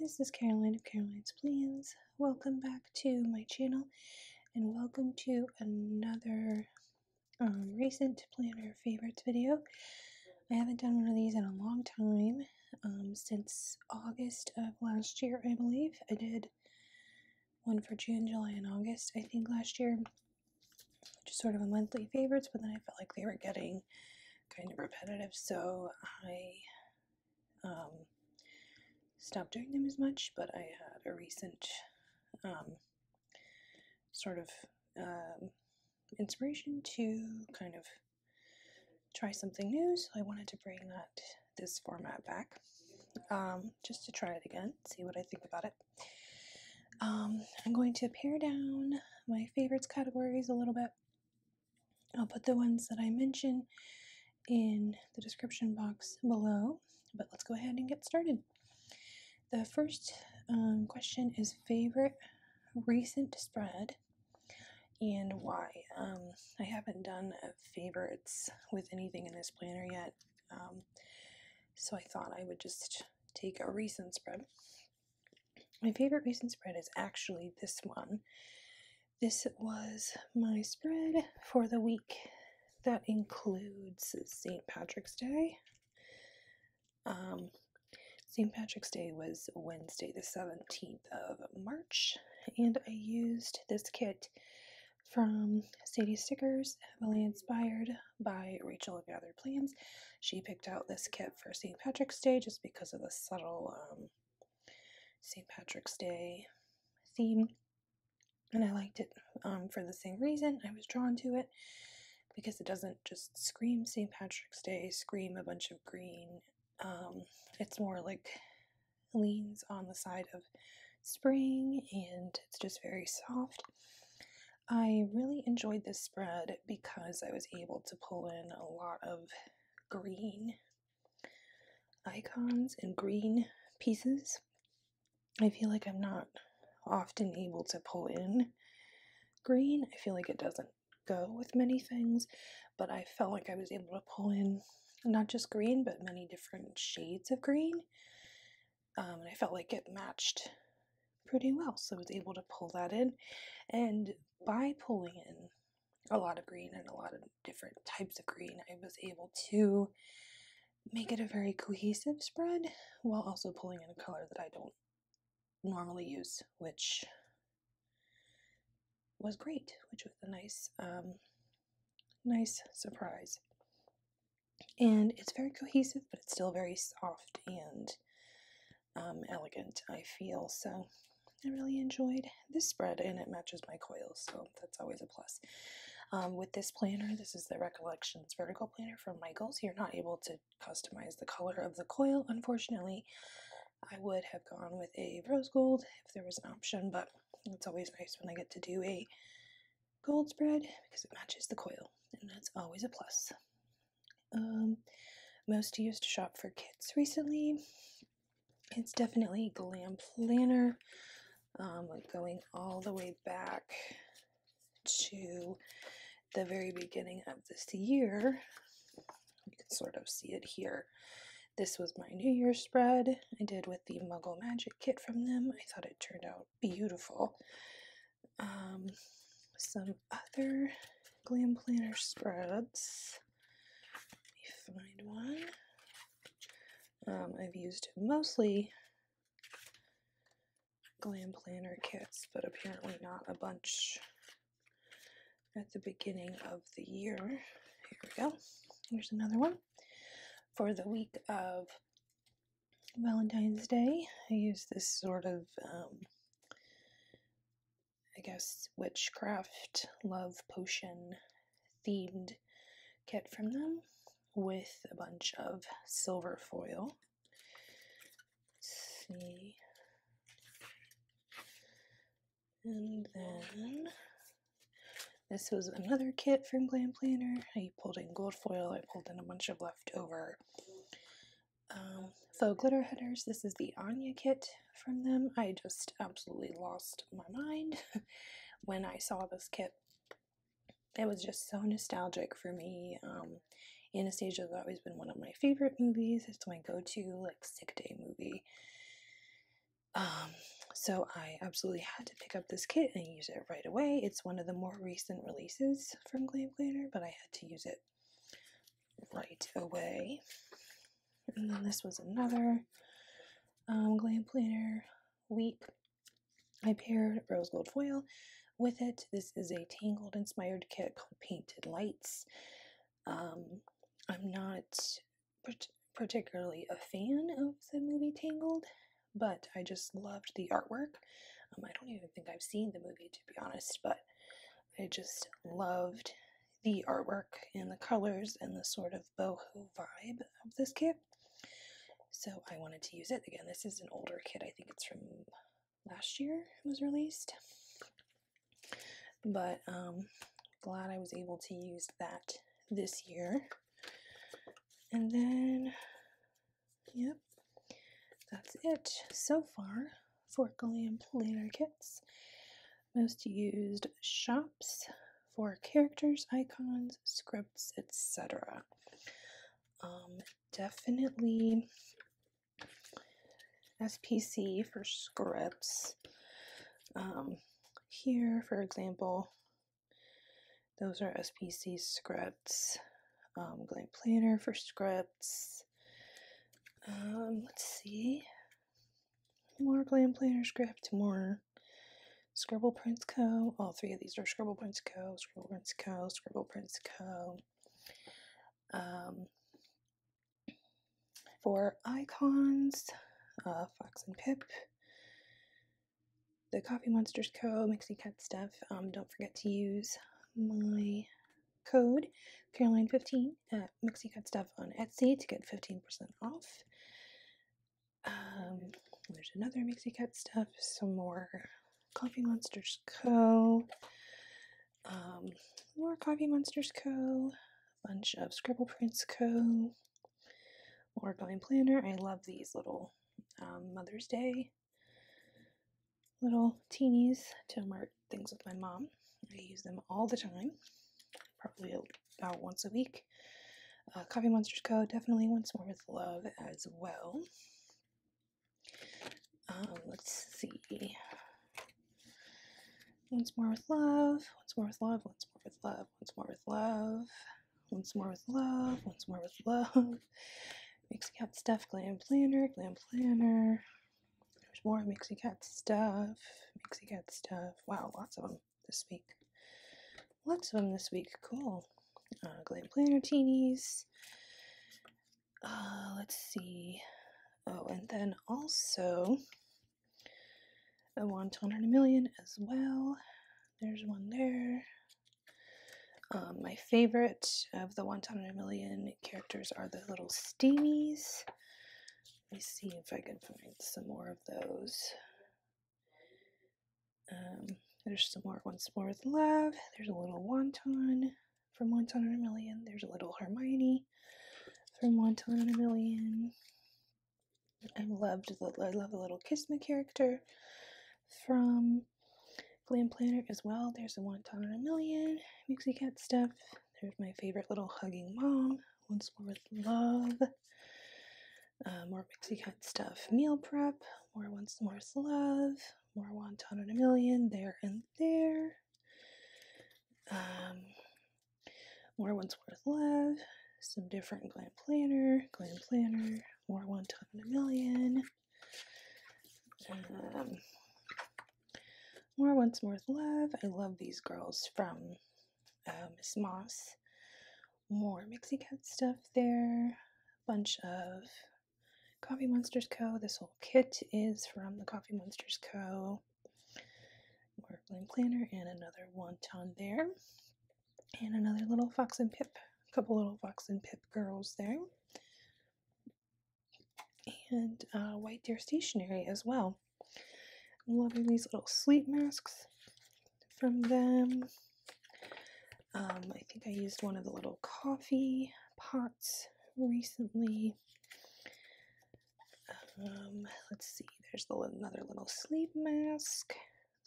this is Caroline of Caroline's Plans. Welcome back to my channel and welcome to another recent planner favorites video. I haven't done one of these in a long time, since August of last year, I believe. I did one for June, July, and August, I think, last year, just sort of a monthly favorites, but then I felt like they were getting kind of repetitive, so I stopped doing them as much. But I had a recent sort of inspiration to kind of try something new, so I wanted to bring this format back, just to try it again, see what I think about it. I'm going to pare down my favorites categories a little bit. I'll put the ones that I mention in the description box below, but let's go ahead and get started. The first question is favorite recent spread and why. I haven't done favorites with anything in this planner yet, so I thought I would just take a recent spread. My favorite recent spread is actually this one. This was my spread for the week that includes St. Patrick's Day. St. Patrick's Day was Wednesday the 17th of March, and I used this kit from Sadie Stickers, heavily inspired by Rachel of Gathered Plans. She picked out this kit for St. Patrick's Day just because of the subtle St. Patrick's Day theme, and I liked it for the same reason. I was drawn to it because it doesn't just scream St. Patrick's Day, scream a bunch of green. It's more like leans on the side of spring, and it's just very soft. I really enjoyed this spread because I was able to pull in a lot of green icons and green pieces. I feel like I'm not often able to pull in green. I feel like it doesn't go with many things, but I felt like I was able to pull in not just green, but many different shades of green. And I felt like it matched pretty well, so I was able to pull that in. And by pulling in a lot of green and a lot of different types of green, I was able to make it a very cohesive spread while also pulling in a color that I don't normally use, which was great, which was a nice surprise. And it's very cohesive, but it's still very soft and elegant, I feel. So I really enjoyed this spread, and it matches my coils, so that's always a plus. With this planner, this is the Recollections Vertical Planner from Michaels. You're not able to customize the color of the coil, unfortunately. I would have gone with a rose gold if there was an option, but it's always nice when I get to do a gold spread because it matches the coil, and that's always a plus. Most used shop for kits recently. It's definitely Glam Planner, going all the way back to the very beginning of this year. You can sort of see it here. This was my New Year's spread I did with the Muggle Magic kit from them. I thought it turned out beautiful. Some other Glam Planner spreads. Let me find one. I've used mostly Glam Planner kits, but apparently not a bunch at the beginning of the year. Here we go. Here's another one. For the week of Valentine's Day, I used this sort of, I guess, witchcraft love potion themed kit from them with a bunch of silver foil. Let's see. And then this was another kit from Glam Planner. I pulled in gold foil. I pulled in a bunch of leftover faux glitter headers. This is the Anya kit from them. I just absolutely lost my mind when I saw this kit. It was just so nostalgic for me. Anastasia has always been one of my favorite movies. It's my go-to like sick day movie. Um, so I absolutely had to pick up this kit and use it right away. It's one of the more recent releases from Glam Planner, but I had to use it right away. And then this was another Glam Planner week. I paired rose gold foil with it. This is a Tangled inspired kit called Painted Lights. I'm not particularly a fan of the movie Tangled, but I just loved the artwork. I don't even think I've seen the movie, to be honest, but I just loved the artwork and the colors and the sort of boho vibe of this kit. So I wanted to use it. Again, this is an older kit. I think it's from last year it was released. But glad I was able to use that this year. And then, yep, that's it so far for Glam Planner kits. Most used shops for characters, icons, scripts, etc. Definitely SPC for scripts. Here, for example, those are SPC scripts. Glam Planner for scripts. Let's see. More Glam Planner script, more Scribble Prints Co. All three of these are Scribble Prints Co., Scribble Prints Co., Scribble Prints Co. For icons, Fox and Pip, the Coffee Monsters Co., Mixie Cut Stuff. Don't forget to use my code Caroline15 at Mixie Cut Stuff on Etsy to get 15% off. There's another Mixie Cut Stuff, some more Coffee Monsters Co., more Coffee Monsters Co., a bunch of Scribble Prints Co., more Glam Planner. I love these little Mother's Day little teenies to mark things with my mom. I use them all the time, probably about once a week. Coffee Monsters Co. definitely Once More with Love as well. Let's see. Once More with Love, Once More with Love, Once More with Love, Once More with Love, Once More with Love, Once More with Love. Mixie Cut Stuff, Glam Planner, Glam Planner. There's more Mixie Cut Stuff, Mixie Cut Stuff. Wow, lots of them this week. Lots of them this week. Cool. Glam Planner teenies. Let's see. Oh, and then also a Wonton and a Million as well. There's one there. My favorite of the Wonton and a Million characters are the little steamies. Let me see if I can find some more of those. There's some more Once More with Love. There's a little Wonton from Wonton and a Million. There's a little Hermione from Wonton and a Million. I love the little Kismet character from Glam Planner as well. There's a Wonton and a Million Mixie Cut Stuff. There's my favorite little hugging mom, Once More with Love. More Mixie Cut Stuff meal prep. More Once More with Love. More Wonton and a Million there and there. More Once More with Love. Some different Glam Planner. More Wonton and a Million. More Once More with Love. I love these girls from Miss Moss. More Mixie Cut Stuff there. Bunch of Coffee Monsters Co. This whole kit is from the Coffee Monsters Co. More Glam Planner and another Wonton there. And another little Fox and Pip. A couple little Fox and Pip girls there. And White Deer Stationery as well. I'm loving these little sleep masks from them. I think I used one of the little coffee pots recently. Let's see, there's another little sleep mask,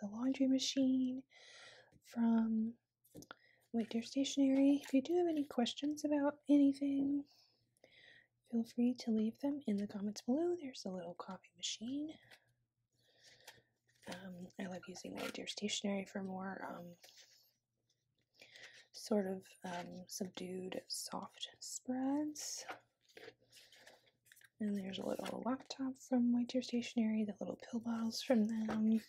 the laundry machine from White Deer Stationery. If you do have any questions about anything, feel free to leave them in the comments below. There's a little coffee machine. I love using White Deer Stationery for more sort of subdued, soft spreads. And there's a little laptop from White Deer Stationery, the little pill bottles from them.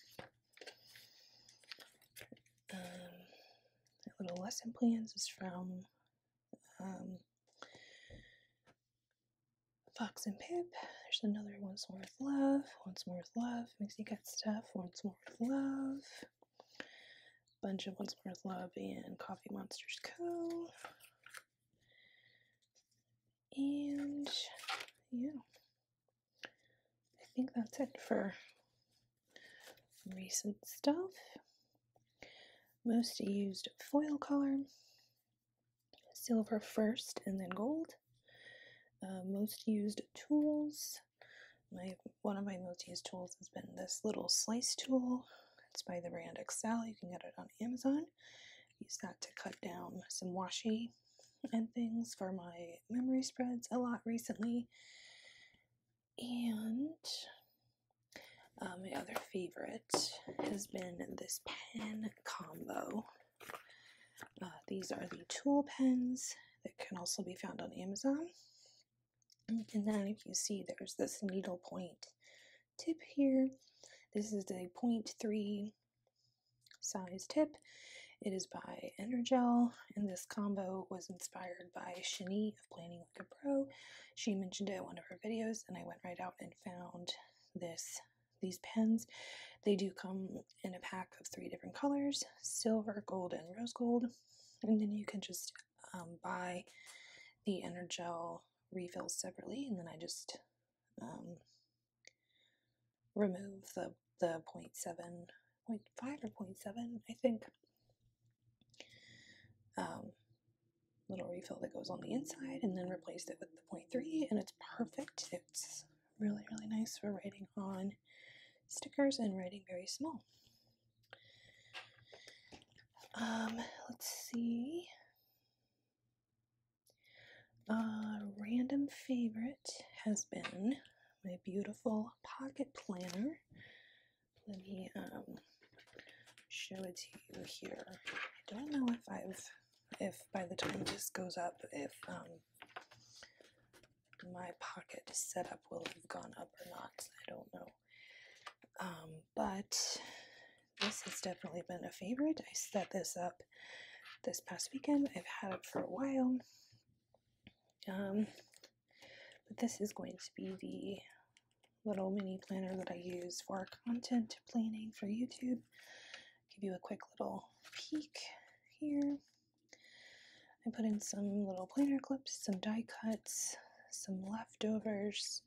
The little lesson plans is from Fox and Pip. There's another Once More with Love, Once More with Love, Mixie Cut Stuff, Once More with Love, bunch of Once More with Love and Coffee Monsters Co. And yeah, I think that's it for recent stuff. Most used foil color, silver first and then gold. Most used tools. One of my most used tools has been this little slice tool. It's by the brand Excel. You can get it on Amazon. Use that to cut down some washi and things for my memory spreads a lot recently. And my other favorite has been this pen combo. These are the tool pens that can also be found on Amazon. And then if you see, there's this needle point tip here. This is a 0.3 size tip. It is by Energel, and this combo was inspired by Shani of Planning Like a Pro. She mentioned it in one of her videos, and I went right out and found these pens. They do come in a pack of 3 different colors: silver, gold, and rose gold. And then you can just buy the Energel refills separately, and then I just remove the 0.7, 0.5 or 0.7, I think, little refill that goes on the inside, and then replace it with the 0.3, and it's perfect. It's really, really nice for writing on stickers and writing very small. Let's see. Random favorite has been my beautiful pocket planner. Let me show it to you here. I don't know if by the time this goes up, if my pocket setup will have gone up or not. I don't know. But this has definitely been a favorite. I set this up this past weekend. I've had it for a while. But this is going to be the little mini planner that I use for content planning for YouTube. Give you a quick little peek here. I put in some little planner clips, some die cuts, some leftovers.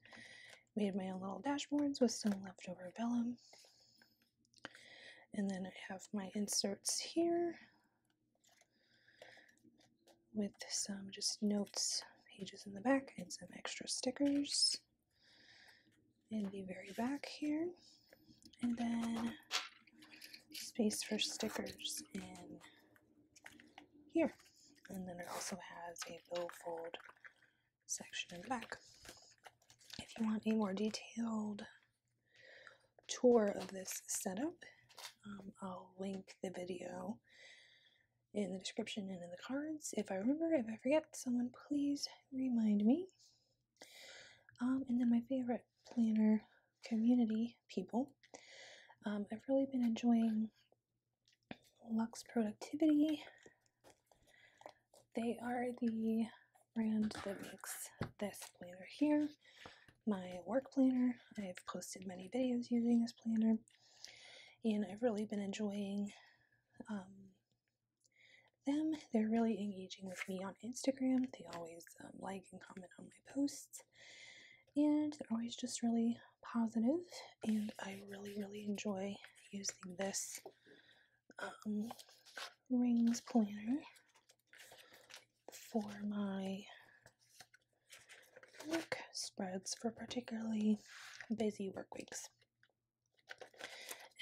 Made my own little dashboards with some leftover vellum. And then I have my inserts here with some just notes, pages in the back, and some extra stickers in the very back here. And then space for stickers in here. And then it also has a billfold section in the back. If you want a more detailed tour of this setup, I'll link the video in the description and in the cards. If I remember, if I forget, someone please remind me. And then my favorite planner community people. I've really been enjoying Lux Productivity. They are the brand that makes this planner here. My work planner. I've posted many videos using this planner, and I've really been enjoying them. They're really engaging with me on Instagram. They always like and comment on my posts, and they're always just really positive, and I really, really enjoy using this rings planner for my work spreads for particularly busy work weeks.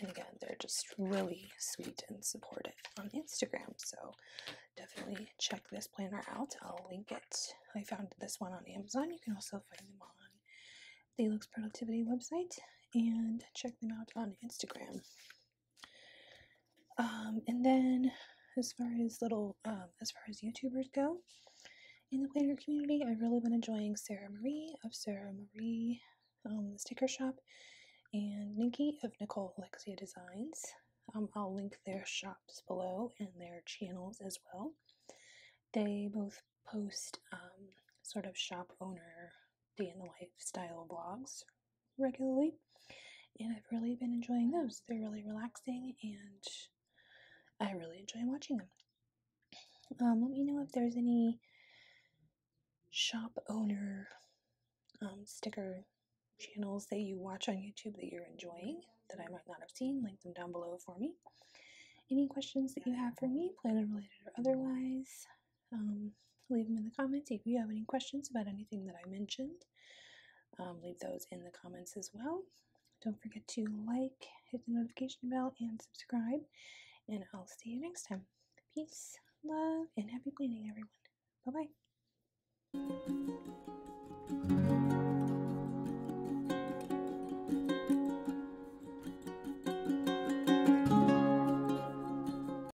And again, they're just really sweet and supportive on Instagram, so definitely check this planner out. I'll link it. I found this one on Amazon. You can also find them on the Lux Productivity website. and check them out on Instagram. And then as far as YouTubers go in the planner community, I've really been enjoying Sarah Marie of Sarah Marie, the Sticker Shop, and Nikki of Nicole Alexia Designs. I'll link their shops below and their channels as well. They both post sort of shop owner day in the life style vlogs regularly, and I've really been enjoying those. They're really relaxing and I really enjoy watching them. Let me know if there's any shop owner sticker channels that you watch on YouTube that you're enjoying that I might not have seen. Link them down below for me. Any questions that you have for me, planner related or otherwise, leave them in the comments. If you have any questions about anything that I mentioned, leave those in the comments as well. Don't forget to like, hit the notification bell, and subscribe. And I'll see you next time. Peace, love, and happy planning, everyone. Bye-bye.